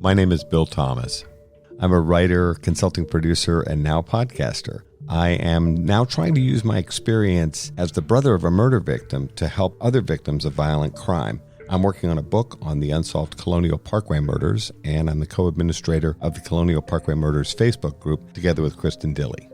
My name is Bill Thomas. I'm a writer, consulting producer, and now podcaster. I am now trying to use my experience as the brother of a murder victim to help other victims of violent crime. I'm working on a book on the unsolved Colonial Parkway Murders, and I'm the co-administrator of the Colonial Parkway Murders Facebook group together with Kristin Dilley.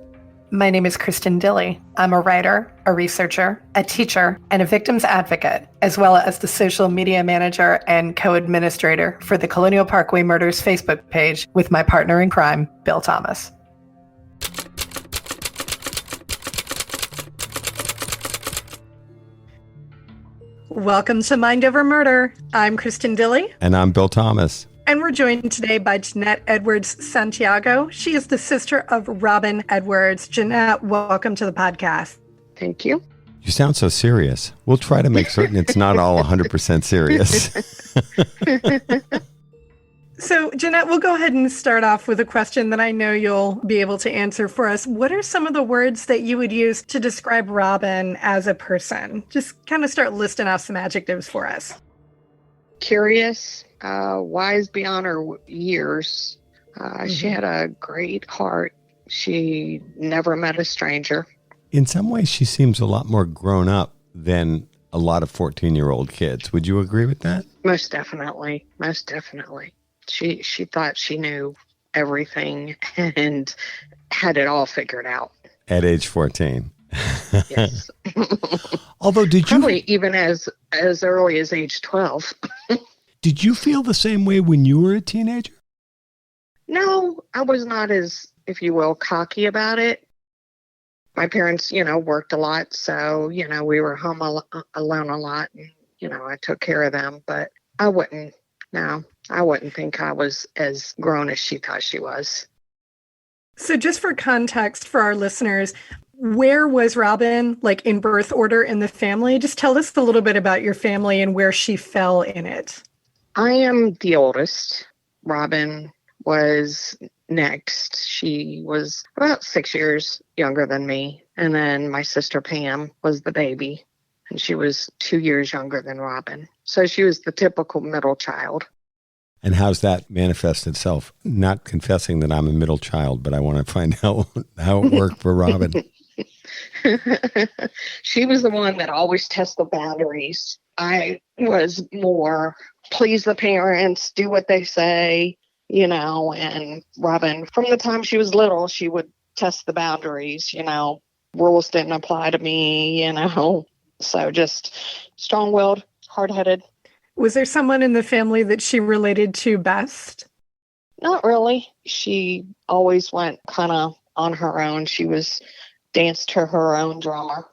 My name is Kristin Dilley. I'm a writer, a researcher, a teacher, and a victims advocate, as well as the social media manager and co-administrator for the Colonial Parkway Murders Facebook page with my partner in crime, Bill Thomas. Welcome to Mind Over Murder. I'm Kristin Dilley. And I'm Bill Thomas. And we're joined today by Janette Edwards Santiago. She is the sister of Robin Edwards. Janette, welcome to the podcast. Thank you. You sound so serious. We'll try to make certain it's not all 100% serious. So, Janette, we'll go ahead and start off with a question that I know you'll be able to answer for us. What are some of the words that you would use to describe Robin as a person? Just kind of start listing off some adjectives for us. Curious, wise beyond her years. She had a great heart. She never met a stranger. In some ways, she seems a lot more grown up than a lot of 14-year-old kids. Would you agree with that? Most definitely. Most definitely. She thought she knew everything and had it all figured out. At age 14. Yes. Although, did you... Probably even as early as age 12. Did you feel the same way when you were a teenager? No, I was not as, if you will, cocky about it. My parents, worked a lot. So, we were home alone a lot. And, I took care of them. But I wouldn't think I was as grown as she thought she was. So just for context for our listeners, where was Robin, like in birth order in the family? Just tell us a little bit about your family and where she fell in it. I am the oldest. Robin was next. She was about 6 years younger than me. And then my sister Pam was the baby, and she was 2 years younger than Robin. So she was the typical middle child. And how's that manifest itself? Not confessing that I'm a middle child, but I want to find out how it worked for Robin. She was the one that always tested the boundaries. I was more please the parents, do what they say, and Robin, from the time she was little, she would test the boundaries, rules didn't apply to me, so just strong-willed, hard-headed. Was there someone in the family that she related to best? Not really. She always went kind of on her own. She danced to her own drummer.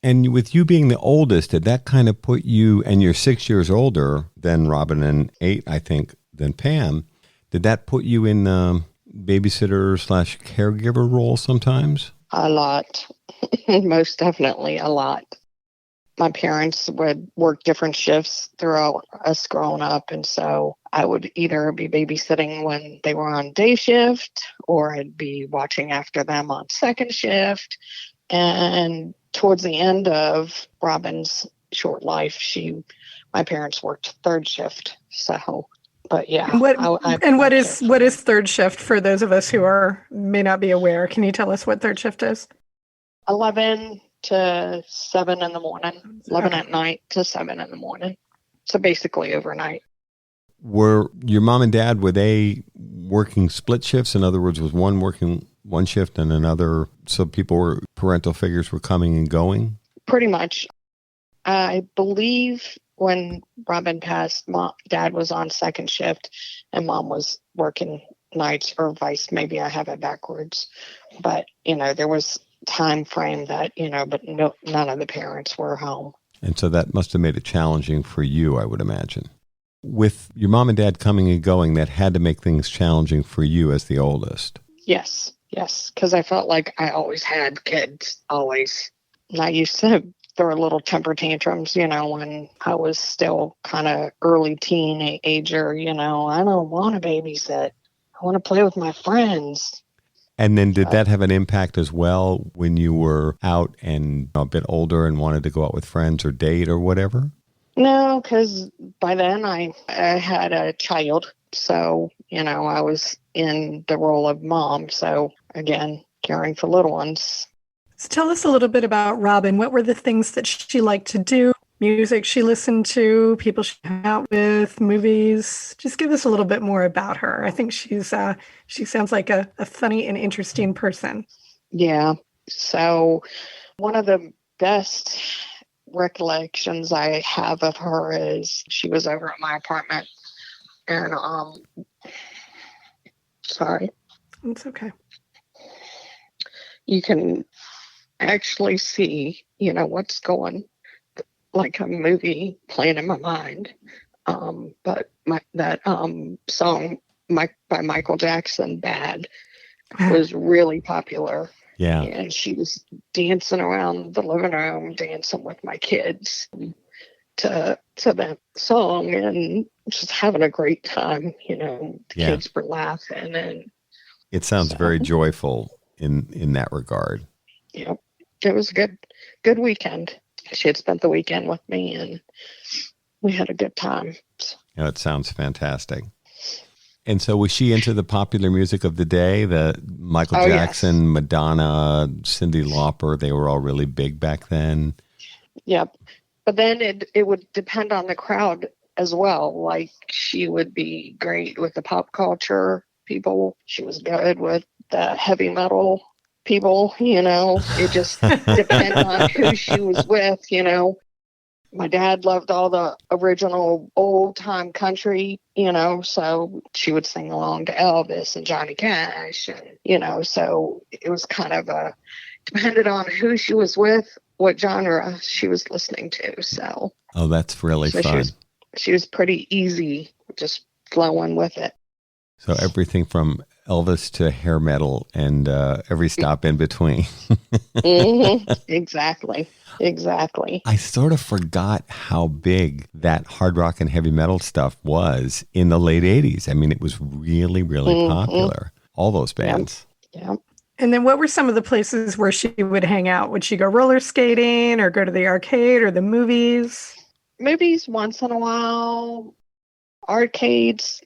And with you being the oldest, did that kind of put you, and you're 6 years older than Robin and 8, I think, than Pam, did that put you in the babysitter/caregiver role sometimes? A lot. Most definitely a lot. My parents would work different shifts throughout us growing up, and so I would either be babysitting when they were on day shift, or I'd be watching after them on second shift. And towards the end of Robin's short life, my parents worked third shift. So, but yeah. And what is third shift for those of us who may not be aware? Can you tell us what third shift is? 11 to 7 in the morning, 11 at night to 7 in the morning. So basically overnight. Were your mom and dad, were they working split shifts? In other words, was one working one shift and another, so parental figures were coming and going? Pretty much. I believe when Robin passed, dad was on second shift and mom was working nights, or maybe I have it backwards. But, there was time frame that, but none of the parents were home. And so that must have made it challenging for you, I would imagine. With your mom and dad coming and going, that had to make things challenging for you as the oldest. Yes, because I felt like I always had kids, always. And I used to throw little temper tantrums, when I was still kind of early teenager, I don't want to babysit. I want to play with my friends. And then did that have an impact as well when you were out and a bit older and wanted to go out with friends or date or whatever? No, because by then I had a child. So I was in the role of mom. So again, caring for little ones. So tell us a little bit about Robin. What were the things that she liked to do? Music she listened to, people she hung out with, movies. Just give us a little bit more about her. I think she sounds like a funny and interesting person. Yeah. So one of the best recollections I have of her is she was over at my apartment and sorry. It's okay. You can actually see, what's going like a movie playing in my mind. But that song by Michael Jackson, Bad, was really popular. Yeah. And she was dancing around the living room, dancing with my kids to that song and just having a great time. The kids were laughing. And it sounds very joyful in that regard. Yep. It was a good weekend. She had spent the weekend with me and we had a good time. It sounds fantastic. And so was she into the popular music of the day? The Michael Jackson, yes. Madonna, Cyndi Lauper, they were all really big back then? Yep. But then it would depend on the crowd as well. Like she would be great with the pop culture people. She was good with the heavy metal people, It just depended on who she was with, My dad loved all the original old-time country, so she would sing along to Elvis and Johnny Cash, and, so it was kind of depended on who she was with, what genre she was listening to, so. Oh, that's really fun. She was pretty easy, just flowing with it. So everything from Elvis to hair metal and every stop in between. Mm-hmm. Exactly. I sort of forgot how big that hard rock and heavy metal stuff was in the late 80s. I mean, it was really, really popular. All those bands. Yep. And then what were some of the places where she would hang out? Would she go roller skating or go to the arcade or the movies? Movies once in a while. Arcades,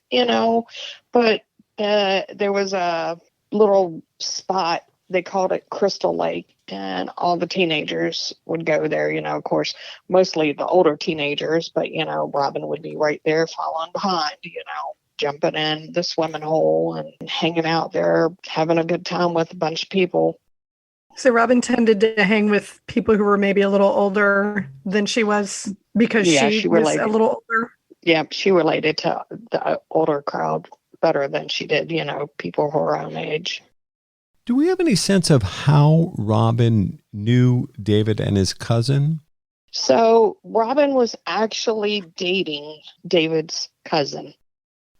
but there was a little spot, they called it Crystal Lake, and all the teenagers would go there, of course, mostly the older teenagers, but, Robin would be right there following behind, jumping in the swimming hole and hanging out there, having a good time with a bunch of people. So Robin tended to hang with people who were maybe a little older than she was because she was a little older? Yeah, she related to the older crowd better than she did, people her own age. Do we have any sense of how Robin knew David and his cousin? So Robin was actually dating David's cousin.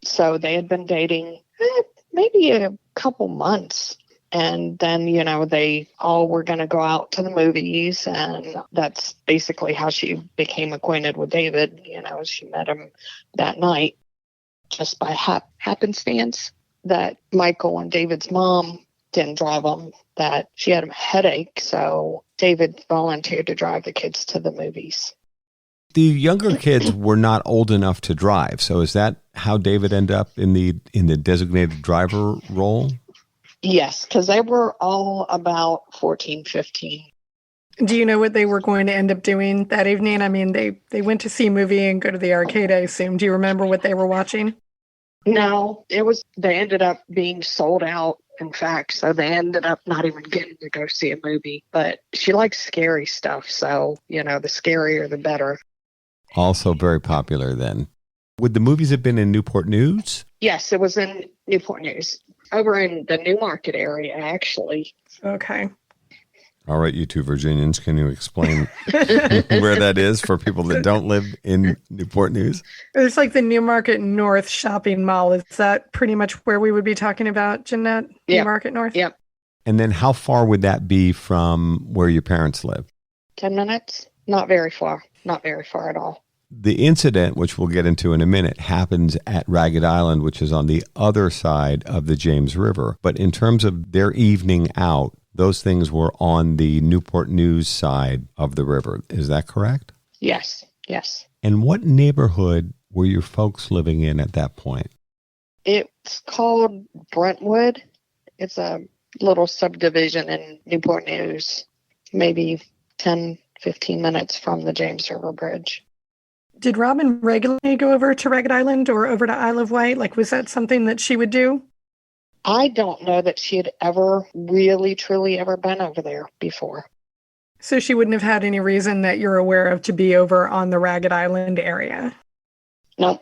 So they had been dating maybe a couple months. And then, they all were going to go out to the movies. And that's basically how she became acquainted with David. She met him that night just by happenstance that Michael and David's mom didn't drive them, that she had a headache. So David volunteered to drive the kids to the movies. The younger kids were not old enough to drive. So is that how David ended up in the designated driver role? Yes, because they were all about 14, 15. Do you know what they were going to end up doing that evening? I mean, they went to see a movie and go to the arcade, I assume. Do you remember what they were watching? No, they ended up being sold out, in fact. So they ended up not even getting to go see a movie. But she likes scary stuff. So, the scarier, the better. Also very popular then. Would the movies have been in Newport News? Yes, it was in Newport News. Over in the New Market area, actually. Okay. All right, you two Virginians, can you explain where that is for people that don't live in Newport News? It's like the New Market North shopping mall. Is that pretty much where we would be talking about, Janette? Yep. New Market North? Yep. And then how far would that be from where your parents live? 10 minutes. Not very far. Not very far at all. The incident, which we'll get into in a minute, happens at Ragged Island, which is on the other side of the James River. But in terms of their evening out, those things were on the Newport News side of the river. Is that correct? Yes. Yes. And what neighborhood were your folks living in at that point? It's called Brentwood. It's a little subdivision in Newport News, maybe 10, 15 minutes from the James River Bridge. Did Robin regularly go over to Ragged Island or over to Isle of Wight? Like, was that something that she would do? I don't know that she had ever really, truly ever been over there before. So she wouldn't have had any reason that you're aware of to be over on the Ragged Island area? No.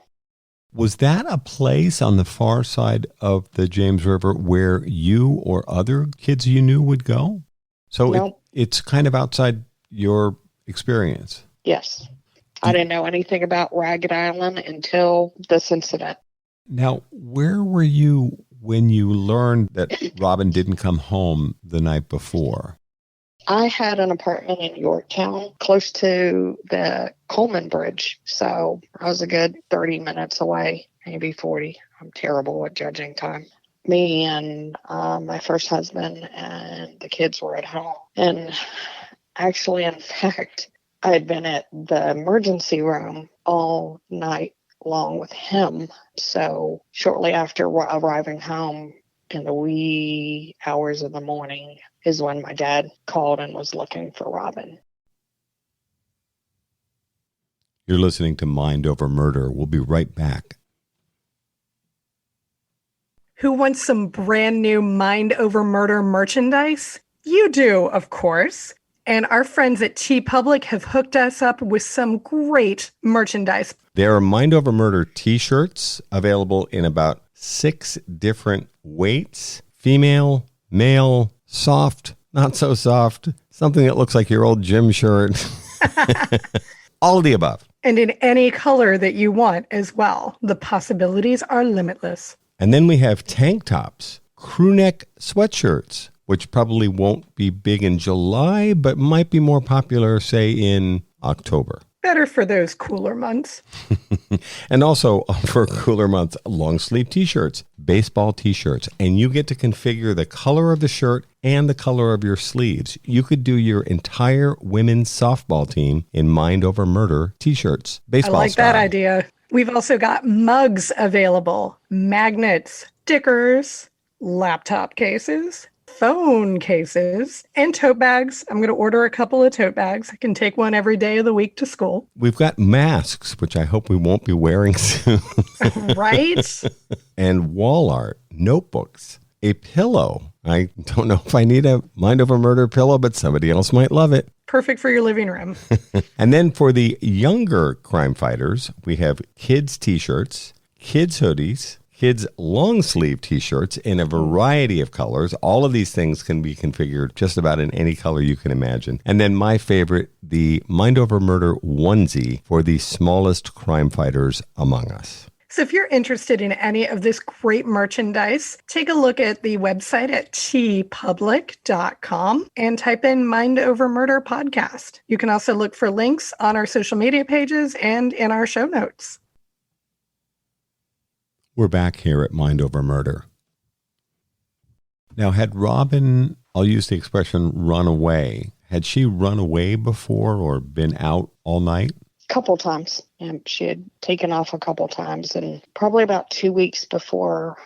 Was that a place on the far side of the James River where you or other kids you knew would go? So Nope. It's kind of outside your experience. Yes. I didn't know anything about Ragged Island until this incident. Now, where were you when you learned that Robin didn't come home the night before? I had an apartment in Yorktown close to the Coleman Bridge. So I was a good 30 minutes away, maybe 40. I'm terrible at judging time. Me and my first husband and the kids were at home. And actually, in fact, I had been at the emergency room all night long with him. So shortly after arriving home in the wee hours of the morning is when my dad called and was looking for Robin. You're listening to Mind Over Murder. We'll be right back. Who wants some brand new Mind Over Murder merchandise? You do, of course. And our friends at TeePublic have hooked us up with some great merchandise. There are Mind Over Murder t-shirts available in about 6 different weights. Female, male, soft, not so soft, something that looks like your old gym shirt. All of the above. And in any color that you want as well. The possibilities are limitless. And then we have tank tops, crew neck sweatshirts, which probably won't be big in July, but might be more popular, say, in October. Better for those cooler months. And also for cooler months, long sleeve t-shirts, baseball t-shirts, and you get to configure the color of the shirt and the color of your sleeves. You could do your entire women's softball team in Mind Over Murder t-shirts, baseball I like style. that idea. We've also got mugs available, magnets, stickers, laptop cases, phone cases, and tote bags. I'm going to order a couple of tote bags. I can take one every day of the week to school. We've got masks, which I hope we won't be wearing soon. Right? And wall art, notebooks, a pillow. I don't know if I need a Mind Over Murder pillow, but somebody else might love it. Perfect for your living room. And then for the younger crime fighters, we have kids t-shirts, kids hoodies, kids long sleeve t-shirts in a variety of colors. All of these things can be configured just about in any color you can imagine. And then my favorite, the Mind Over Murder onesie for the smallest crime fighters among us. So if you're interested in any of this great merchandise, take a look at the website at teepublic.com and type in Mind Over Murder Podcast. You can also look for links on our social media pages and in our show notes. We're back here at Mind Over Murder. Now, had Robin, I'll use the expression run away, had she run away before or been out all night? Couple times. And she had taken off a couple times, and probably about 2 weeks before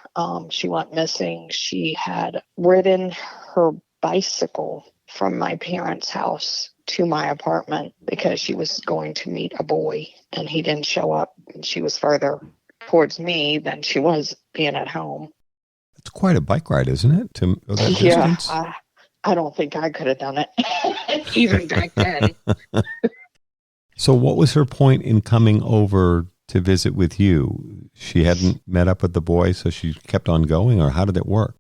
she went missing, she had ridden her bicycle from my parents' house to my apartment because she was going to meet a boy, and he didn't show up, and she was further towards me than she was being at home. It's quite a bike ride, isn't it, to go that distance? Yeah, I don't think I could have done it, even back then. So what was her point in coming over to visit with you? She hadn't met up with the boy, so she kept on going, or how did it work?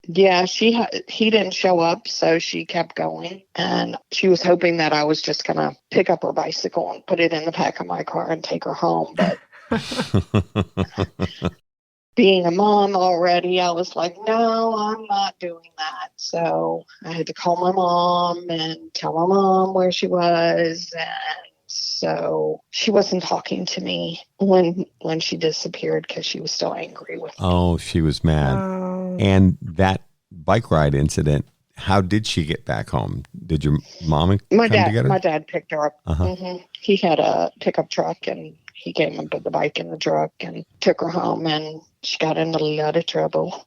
Yeah, he didn't show up, so she kept going. And she was hoping that I was just going to pick up her bicycle and put it in the back of my car and take her home. But being a mom already, I was like, no, I'm not doing that. So I had to call my mom and tell my mom where she was. And so she wasn't talking to me when she disappeared because she was still angry with me. Oh, she was mad. Oh. And that bike ride incident, how did she get back home? Did your mom come to get her? My dad picked her up. Uh-huh. Mm-hmm. He had a pickup truck, and he came and put the bike in the truck and took her home, and she got in a lot of trouble.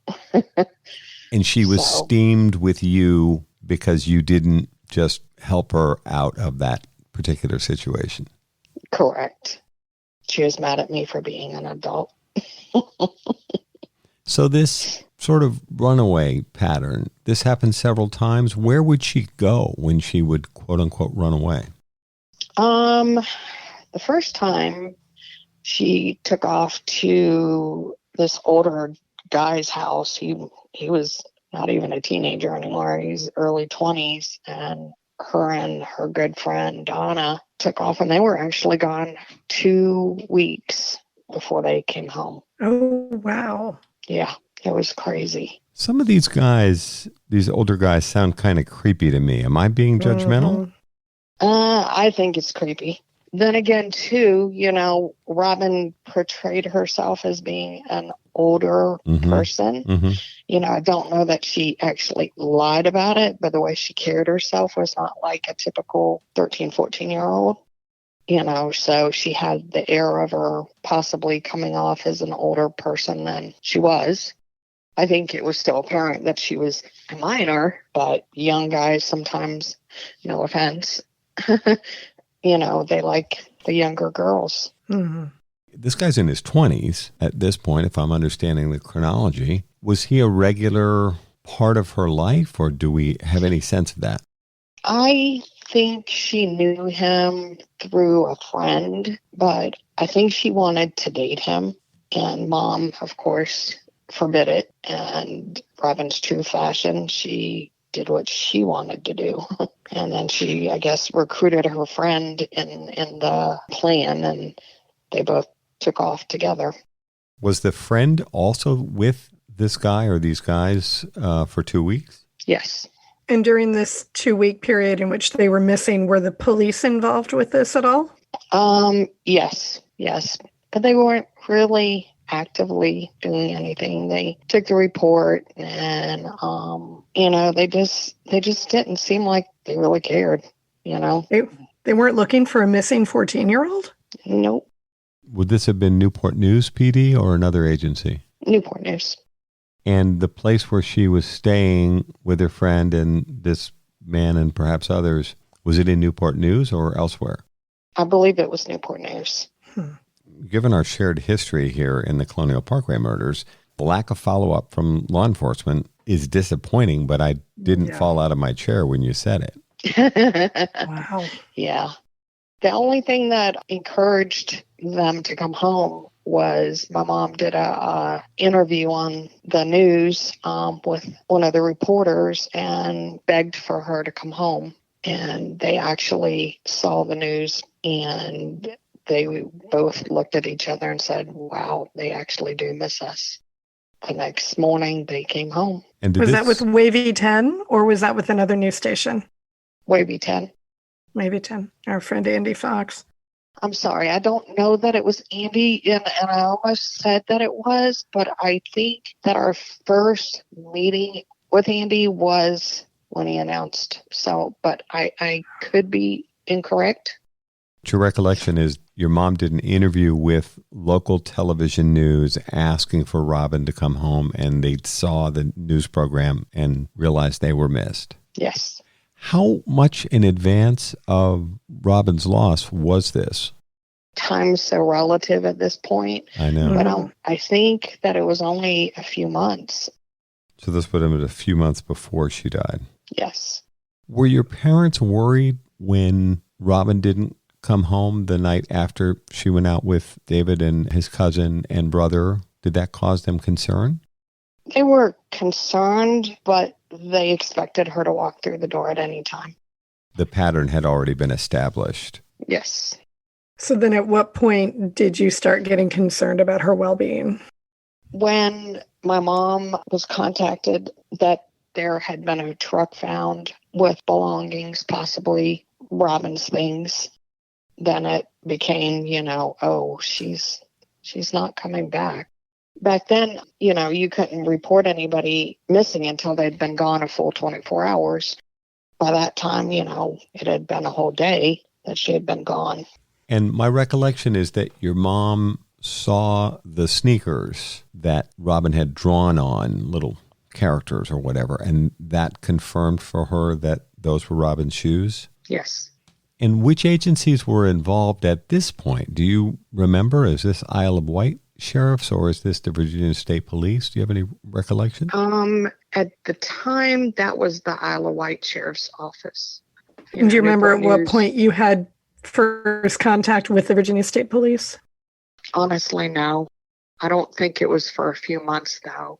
And she was So- steamed with you because you didn't just help her out of that particular situation. Correct. She was mad at me for being an adult. So this sort of runaway pattern, this happened several times. Where would she go when she would, quote unquote, run away? The first time she took off to this older guy's house. He was not even a teenager anymore. He's early 20s, and her good friend Donna took off, and they were actually gone 2 weeks before they came home. Oh, wow. Yeah, it was crazy. Some of these guys, these older guys, sound kind of creepy to me. Am I being judgmental? I think it's creepy. Then again, too, Robin portrayed herself as being an older person. Mm-hmm. I don't know that she actually lied about it, but the way she carried herself was not like a typical 13, 14-year-old. So she had the air of her possibly coming off as an older person than she was. I think it was still apparent that she was a minor, but young guys sometimes, no offense, they like the younger girls. Mm-hmm. This guy's in his 20s at this point, if I'm understanding the chronology. Was he a regular part of her life, or do we have any sense of that? I think she knew him through a friend, but I think she wanted to date him. And Mom, of course, forbid it. And Robin's true fashion, she did what she wanted to do. And then she, I guess, recruited her friend in the plan, and they both took off together. Was the friend also with this guy or these guys for 2 weeks? Yes. And during this 2-week period in which they were missing, were the police involved with this at all? Yes. But they weren't really actively doing anything. They took the report, and they just didn't seem like they really cared. They weren't looking for a missing 14-year-old? Nope. Would this have been Newport News PD or another agency? Newport News. And the place where she was staying with her friend and this man and perhaps others, was it in Newport News or elsewhere? I believe it was Newport News. Given our shared history here in the Colonial Parkway murders, the lack of follow-up from law enforcement is disappointing, but I didn't fall out of my chair when you said it. Wow. Yeah. The only thing that encouraged them to come home was my mom did a interview on the news with one of the reporters and begged for her to come home. And they actually saw the news, and they both looked at each other and said, wow, they actually do miss us. The next morning, they came home. And Was that with Wavy 10 or was that with another news station? Wavy 10. Maybe 10. Our friend Andy Fox. I'm sorry, I don't know that it was Andy, and I almost said that it was, but I think that our first meeting with Andy was when he announced. So, but I could be incorrect. Your recollection is your mom did an interview with local television news asking for Robin to come home, and they saw the news program and realized they were missed. Yes. How much in advance of Robin's loss was this? Time's so relative at this point. I know. But I think that it was only a few months. So this would have been a few months before she died. Yes. Were your parents worried when Robin didn't come home the night after she went out with David and his cousin and brother? Did that cause them concern? They were concerned, but they expected her to walk through the door at any time. The pattern had already been established. Yes. So then at what point did you start getting concerned about her well-being? When my mom was contacted that there had been a truck found with belongings, possibly Robin's things, then it became, oh, she's not coming back. Back then, you couldn't report anybody missing until they'd been gone a full 24 hours. By that time, it had been a whole day that she had been gone. And my recollection is that your mom saw the sneakers that Robin had drawn on, little characters or whatever, and that confirmed for her that those were Robin's shoes? Yes. And which agencies were involved at this point? Do you remember? Is this Isle of Wight sheriffs or is this the Virginia State Police? Do you have any recollection? At the time, that was the Isle of Wight Sheriff's Office. Do you remember at what point you had first contact with the Virginia State Police? Honestly, no. I don't think it was for a few months, though.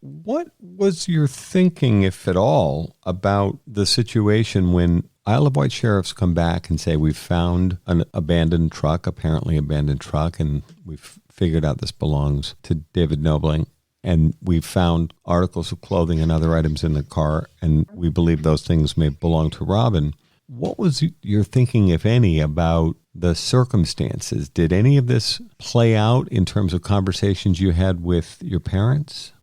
What was your thinking, if at all, about the situation when Isle of Wight sheriffs come back and say, we've found an apparently abandoned truck, and we've figured out this belongs to David Knobling, and we've found articles of clothing and other items in the car, and we believe those things may belong to Robin. What was your thinking, if any, about the circumstances? Did any of this play out in terms of conversations you had with your parents?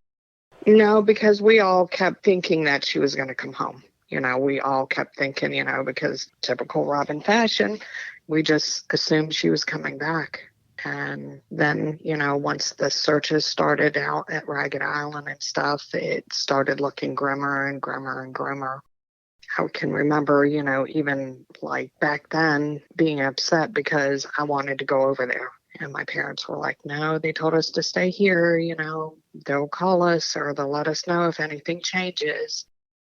No, because we all kept thinking that she was going to come home. We all kept thinking, because typical Robin fashion, we just assumed she was coming back. And then, once the searches started out at Ragged Island and stuff, it started looking grimmer and grimmer and grimmer. I can remember, even like back then being upset because I wanted to go over there. And my parents were like, no, they told us to stay here. They'll call us or they'll let us know if anything changes.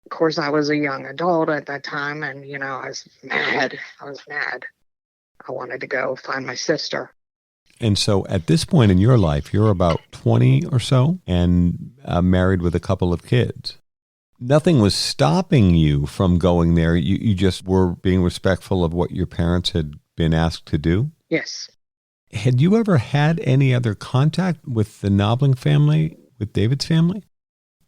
Of course, I was a young adult at that time. And, I was mad. I wanted to go find my sister. And so at this point in your life, you're about 20 or so and married with a couple of kids. Nothing was stopping you from going there. You just were being respectful of what your parents had been asked to do? Yes. Had you ever had any other contact with the Knobling family, with David's family?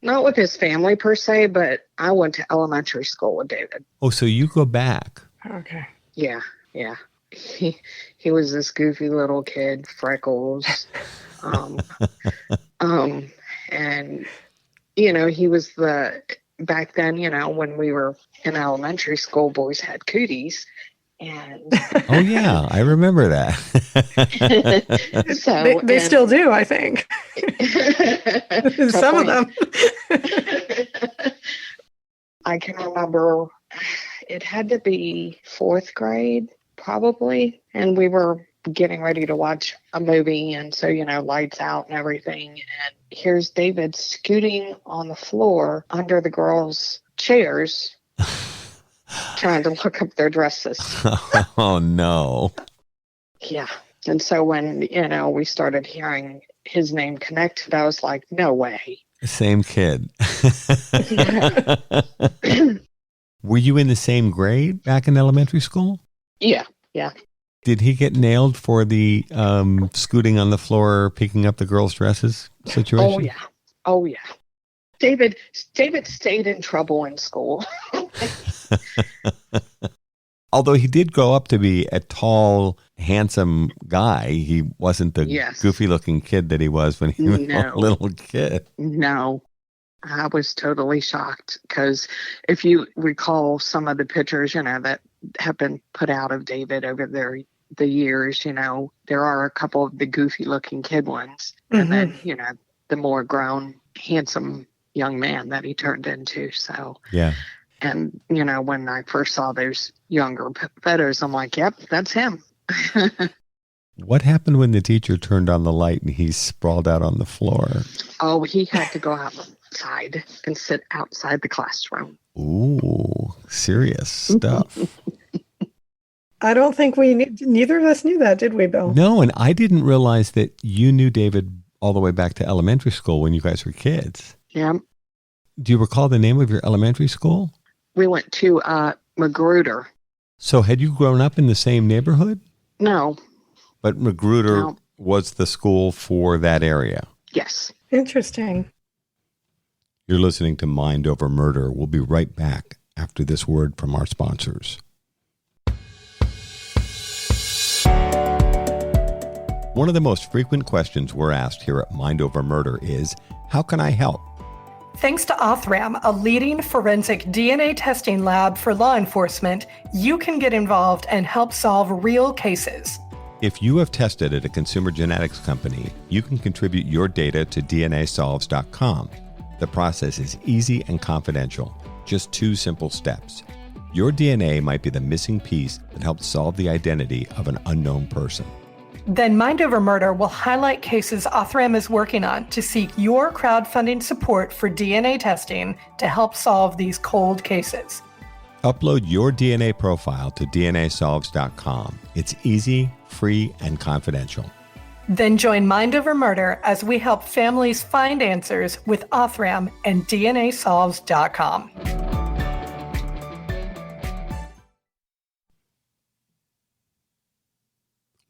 Not with his family per se, but I went to elementary school with David. Oh, so you go back. Okay. Yeah. He was this goofy little kid, freckles. And, he was back then, when we were in elementary school, boys had cooties. And oh, yeah, I remember that. So they still do, I think. Some of them. I can remember it had to be 4th grade, probably. And we were getting ready to watch a movie. And so, lights out and everything. And here's David scooting on the floor under the girls' chairs, trying to look up their dresses. Oh, no. Yeah. And so when, we started hearing his name connected, I was like, no way. Same kid. Were you in the same grade back in elementary school? Yeah. Did he get nailed for the scooting on the floor, picking up the girls' dresses situation? Oh, yeah. David stayed in trouble in school. Although he did grow up to be a tall, handsome guy, he wasn't the goofy-looking kid that he was when he was a little kid. No, I was totally shocked because if you recall some of the pictures, that have been put out of David over the years, there are a couple of the goofy-looking kid ones, and then the more grown, handsome young man that he turned into. So yeah. And, when I first saw those younger photos, I'm like, yep, that's him. What happened when the teacher turned on the light and he sprawled out on the floor? Oh, he had to go outside and sit outside the classroom. Ooh, serious stuff. I don't think neither of us knew that, did we, Bill? No, and I didn't realize that you knew David all the way back to elementary school when you guys were kids. Yeah. Do you recall the name of your elementary school? We went to Magruder. So had you grown up in the same neighborhood? No. But Magruder was the school for that area? Yes. Interesting. You're listening to Mind Over Murder. We'll be right back after this word from our sponsors. One of the most frequent questions we're asked here at Mind Over Murder is, how can I help? Thanks to Othram, a leading forensic DNA testing lab for law enforcement, you can get involved and help solve real cases. If you have tested at a consumer genetics company, you can contribute your data to DNAsolves.com. The process is easy and confidential. Just 2 simple steps. Your DNA might be the missing piece that helps solve the identity of an unknown person. Then Mind Over Murder will highlight cases Othram is working on to seek your crowdfunding support for DNA testing to help solve these cold cases. Upload your DNA profile to DNAsolves.com. It's easy, free, and confidential. Then join Mind Over Murder as we help families find answers with Othram and DNAsolves.com.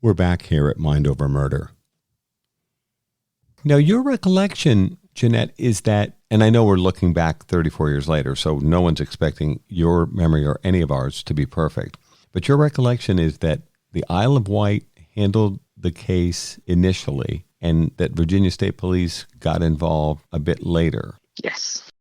We're back here at Mind Over Murder. Now, your recollection, Janette, is that, and I know we're looking back 34 years later, so no one's expecting your memory or any of ours to be perfect, but your recollection is that the Isle of Wight handled the case initially and that Virginia State Police got involved a bit later. Yes.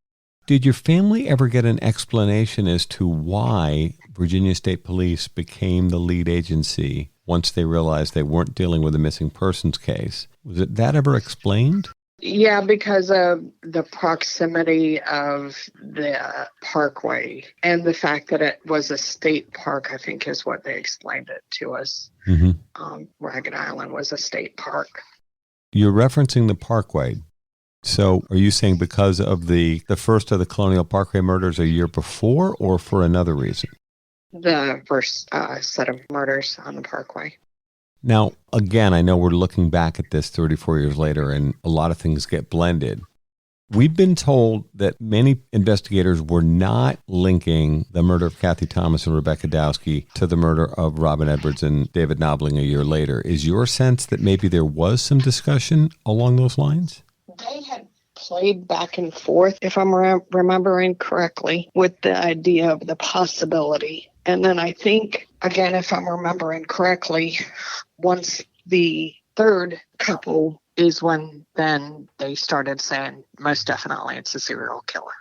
Did your family ever get an explanation as to why Virginia State Police became the lead agency once they realized they weren't dealing with a missing persons case? Was that ever explained? Yeah, because of the proximity of the parkway and the fact that it was a state park, I think is what they explained it to us. Mm-hmm. Ragged Island was a state park. You're referencing the parkway. So are you saying because of the first of the Colonial Parkway murders a year before or for another reason? The first set of murders on the parkway. Now, again, I know we're looking back at this 34 years later and a lot of things get blended. We've been told that many investigators were not linking the murder of Cathy Thomas and Rebecca Dowski to the murder of Robin Edwards and David Knobling a year later. Is your sense that maybe there was some discussion along those lines? They had played back and forth, if I'm remembering correctly, with the idea of the possibility. And then I think, again, if I'm remembering correctly, once the third couple is when then they started saying, most definitely it's a serial killer.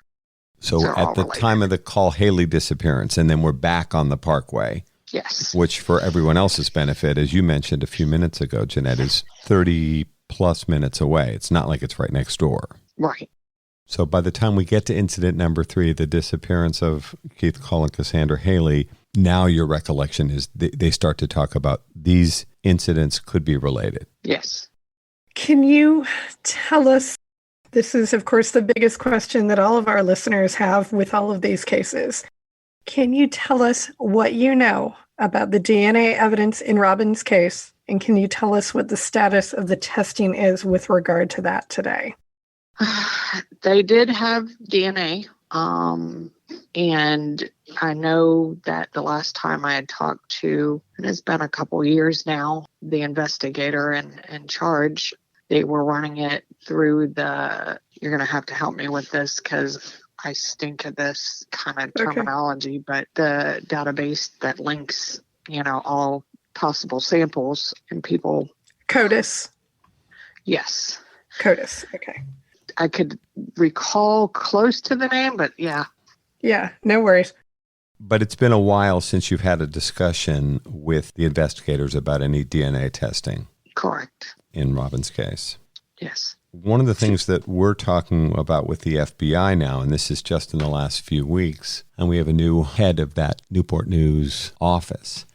So at the time of the Call Haley disappearance, and then we're back on the parkway. Yes. Which for everyone else's benefit, as you mentioned a few minutes ago, Janette, is 30 plus minutes away. It's not like it's right next door. Right. So by the time we get to incident number 3, the disappearance of Keith Cole and Cassandra Haley, now your recollection is they start to talk about these incidents could be related. Yes. Can you tell us, this is of course the biggest question that all of our listeners have with all of these cases. Can you tell us what you know about the DNA evidence in Robin's case? And can you tell us what the status of the testing is with regard to that today? They did have DNA. And I know that the last time I had talked to, and it's been a couple years now, the investigator in charge, they were running it through you're going to have to help me with this because I stink at this kind of terminology, but the database that links, all possible samples and people. CODIS. Yes. CODIS. Okay. I could recall close to the name, but yeah. Yeah, no worries. But it's been a while since you've had a discussion with the investigators about any DNA testing. Correct. In Robin's case. Yes. One of the things that we're talking about with the FBI now, and this is just in the last few weeks, and we have a new head of that Newport News office.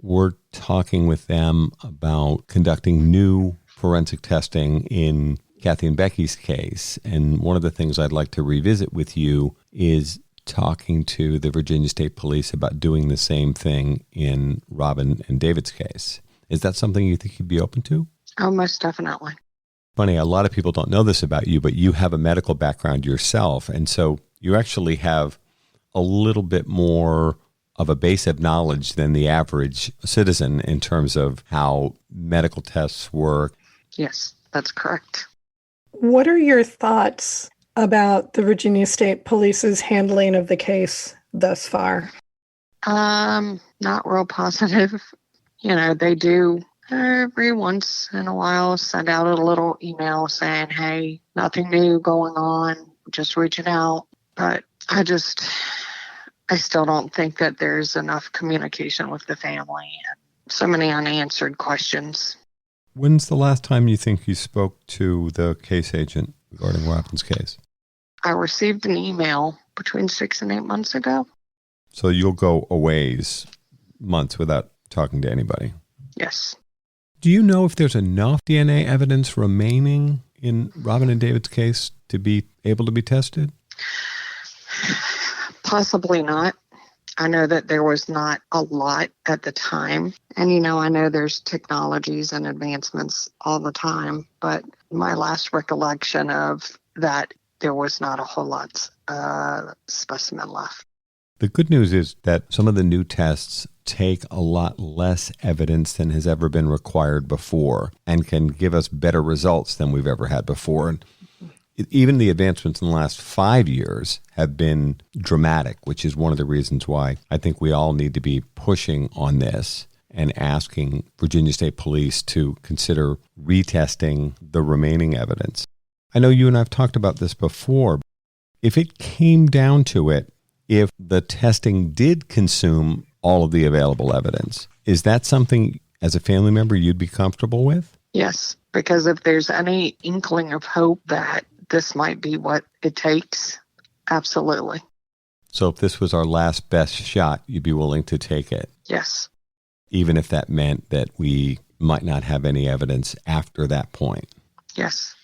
We're talking with them about conducting new forensic testing in Cathy and Becky's case. And one of the things I'd like to revisit with you is talking to the Virginia State Police about doing the same thing in Robin and David's case. Is that something you think you'd be open to? Oh, most definitely. Funny, a lot of people don't know this about you, but you have a medical background yourself. And so you actually have a little bit more of a base of knowledge than the average citizen in terms of how medical tests work. Yes, that's correct. What are your thoughts about the Virginia State Police's handling of the case thus far? Not real positive. They do every once in a while send out a little email saying, hey, nothing new going on. just reaching out. But I still don't think that there's enough communication with the family and so many unanswered questions. When's the last time you think you spoke to the case agent regarding Robin's case? I received an email between 6 and 8 months ago. So you'll go a ways, months, without talking to anybody? Yes. Do you know if there's enough DNA evidence remaining in Robin and David's case to be able to be tested? Possibly not. I know that there was not a lot at the time. And, I know there's technologies and advancements all the time. But my last recollection of that, there was not a whole lot specimen left. The good news is that some of the new tests take a lot less evidence than has ever been required before and can give us better results than we've ever had before. And even the advancements in the last 5 years have been dramatic, which is one of the reasons why I think we all need to be pushing on this and asking Virginia State Police to consider retesting the remaining evidence. I know you and I have talked about this before. If it came down to it, if the testing did consume all of the available evidence, is that something as a family member you'd be comfortable with? Yes, because if there's any inkling of hope that this might be what it takes, absolutely. So if this was our last best shot, you'd be willing to take it? Yes. Even if that meant that we might not have any evidence after that point? Yes.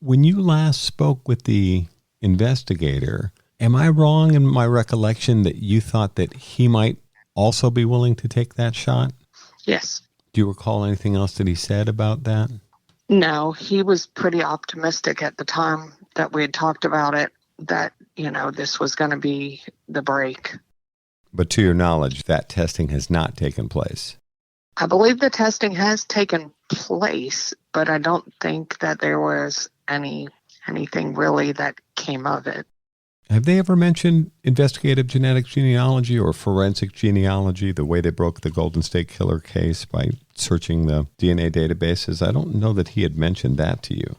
When you last spoke with the investigator, am I wrong in my recollection that you thought that he might also be willing to take that shot? Yes. Do you recall anything else that he said about that? No, he was pretty optimistic at the time that we had talked about it, that, this was going to be the break. But to your knowledge, that testing has not taken place? I believe the testing has taken place, but I don't think that there was anything really that came of it. Have they ever mentioned investigative genetic genealogy or forensic genealogy, the way they broke the Golden State Killer case by searching the DNA databases? I don't know that he had mentioned that to you.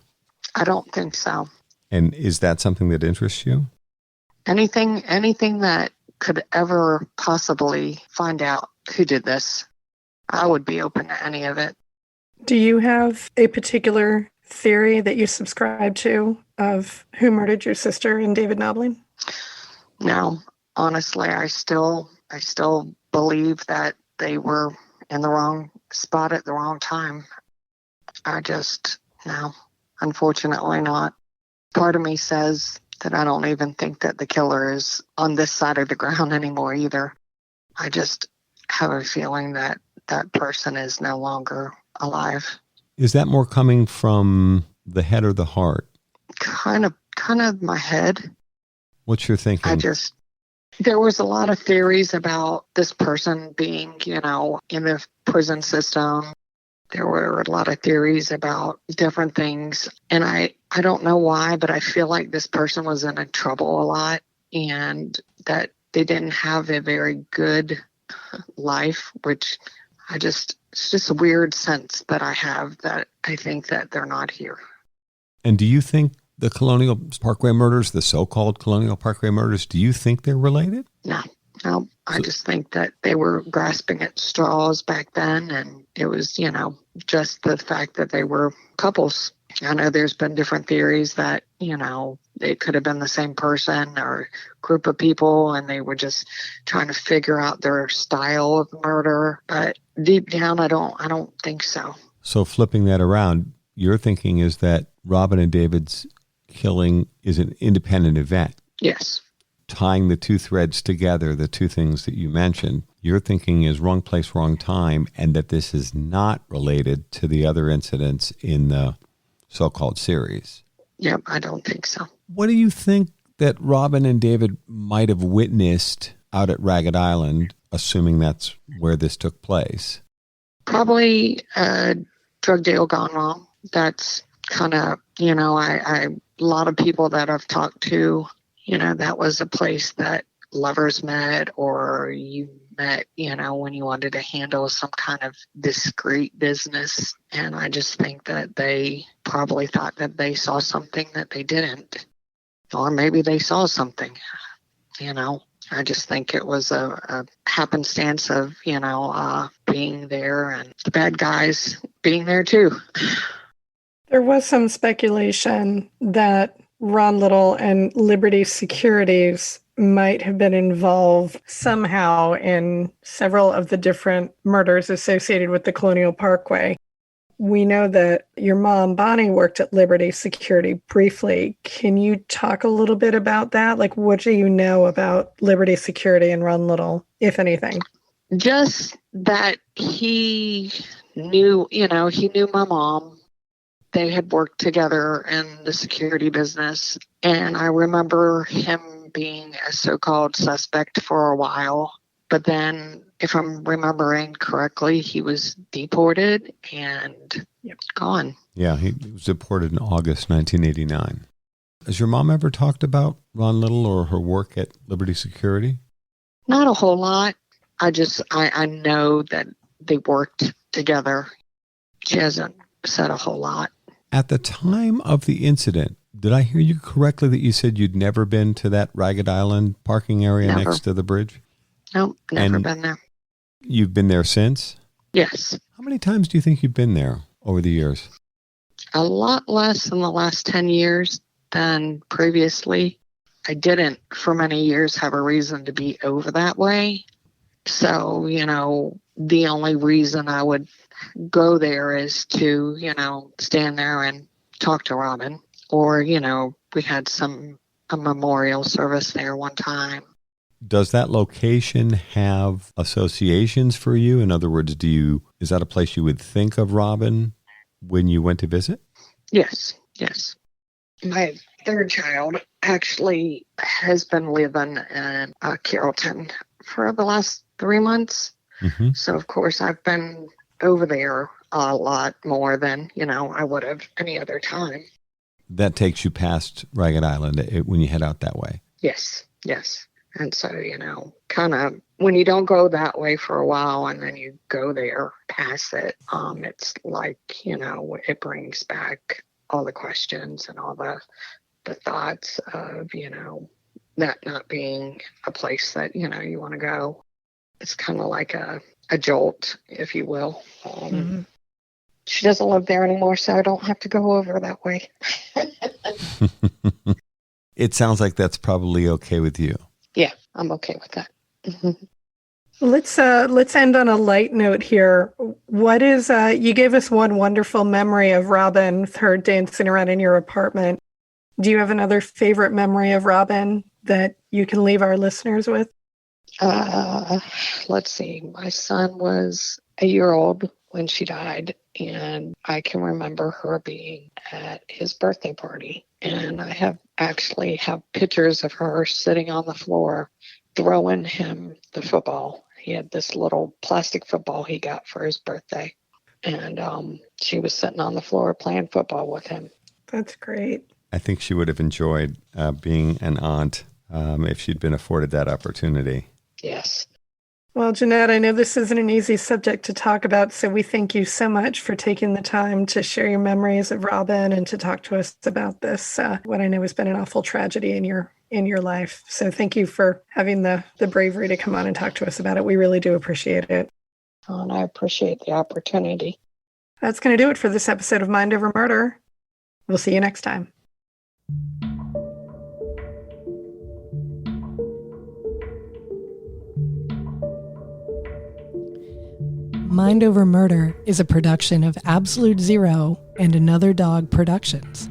I don't think so. And is that something that interests you? Anything that could ever possibly find out who did this, I would be open to any of it. Do you have a particular theory that you subscribe to of who murdered your sister and David Knobling? No, honestly, I still believe that they were in the wrong spot at the wrong time. No, unfortunately not. Part of me says that I don't even think that the killer is on this side of the ground anymore either. I just have a feeling that that person is no longer alive. Is that more coming from the head or the heart? Kind of my head. What's your thinking? There was a lot of theories about this person being, in the prison system. There were a lot of theories about different things. And I don't know why, but I feel like this person was in trouble a lot and that they didn't have a very good life, which it's just a weird sense that I have that I think that they're not here. And do you think the Colonial Parkway Murders, the so-called Colonial Parkway Murders, do you think they're related? No. I just think that they were grasping at straws back then, and it was, just the fact that they were couples. I know there's been different theories that, it could have been the same person or group of people, and they were just trying to figure out their style of murder. But deep down, I don't think so. So flipping that around, your thinking is that Robin and David's killing is an independent event. Yes. Tying the two threads together, the two things that you mentioned, your thinking is wrong place, wrong time, and that this is not related to the other incidents in the so-called series. Yep, I don't think so. What do you think that Robin and David might have witnessed out at Ragged Island, assuming that's where this took place? Probably a drug deal gone wrong. That's kind of, a lot of people that I've talked to, that was a place that lovers met, or you met, when you wanted to handle some kind of discreet business. And I just think that they probably thought that they saw something that they didn't. or maybe they saw something, you know. I just think it was a happenstance of, being there and the bad guys being there too. There was some speculation that Ron Little and Liberty Securities might have been involved somehow in several of the different murders associated with the Colonial Parkway. We know that your mom, Bonnie, worked at Liberty Security briefly. Can you talk a little bit about that? Like, what do you know about Liberty Security and Ron Little, if anything? Just that he knew my mom. They had worked together in the security business. And I remember him being a so-called suspect for a while. But then, if I'm remembering correctly, he was deported and gone. Yeah, he was deported in August 1989. Has your mom ever talked about Ron Little or her work at Liberty Security? Not a whole lot. I know that they worked together. She hasn't said a whole lot. At the time of the incident, did I hear you correctly that you said you'd never been to that Ragged Island parking area Never. next to the bridge? Nope, never been there. You've been there since? Yes. How many times do you think you've been there over the years? A lot less in the last 10 years than previously. I didn't, for many years, have a reason to be over that way. So, the only reason I would go there is to, stand there and talk to Robin. Or, we had a memorial service there one time. Does that location have associations for you? In other words, is that a place you would think of Robin when you went to visit? Yes. My third child actually has been living in Carrollton for the last 3 months. Mm-hmm. So, of course, I've been over there a lot more than, I would have any other time. That takes you past Ragged Island when you head out that way? Yes. And so, kind of when you don't go that way for a while and then you go there past it, it's like, it brings back all the questions and all the thoughts of, that not being a place that, you want to go. It's kind of like a jolt, if you will. Mm-hmm. She doesn't live there anymore, so I don't have to go over that way. It sounds like that's probably okay with you. Yeah, I'm okay with that. Mm-hmm. Let's end on a light note here. What is you gave us one wonderful memory of Robin, her dancing around in your apartment. Do you have another favorite memory of Robin that you can leave our listeners with? Let's see. My son was a year old when she died, and I can remember her being at his birthday party. And I have pictures of her sitting on the floor throwing him the football. He had this little plastic football he got for his birthday. And she was sitting on the floor playing football with him. That's great. I think she would have enjoyed being an aunt if she'd been afforded that opportunity. Yes. Well, Janette, I know this isn't an easy subject to talk about, so we thank you so much for taking the time to share your memories of Robin and to talk to us about this, what I know has been an awful tragedy in your life. So thank you for having the bravery to come on and talk to us about it. We really do appreciate it. Oh, and I appreciate the opportunity. That's going to do it for this episode of Mind Over Murder. We'll see you next time. Mind Over Murder is a production of Absolute Zero and Another Dog Productions.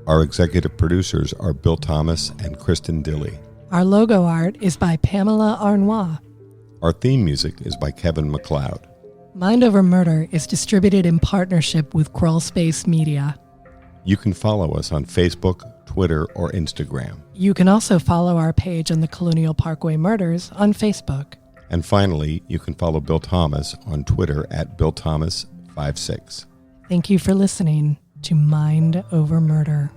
Our executive producers are Bill Thomas and Kristin Dilley. Our logo art is by Pamela Arnois. Our theme music is by Kevin MacLeod. Mind Over Murder is distributed in partnership with Crawlspace Media. You can follow us on Facebook, Twitter, or Instagram. You can also follow our page on the Colonial Parkway Murders on Facebook. And finally, you can follow Bill Thomas on Twitter at BillThomas56. Thank you for listening to Mind Over Murder.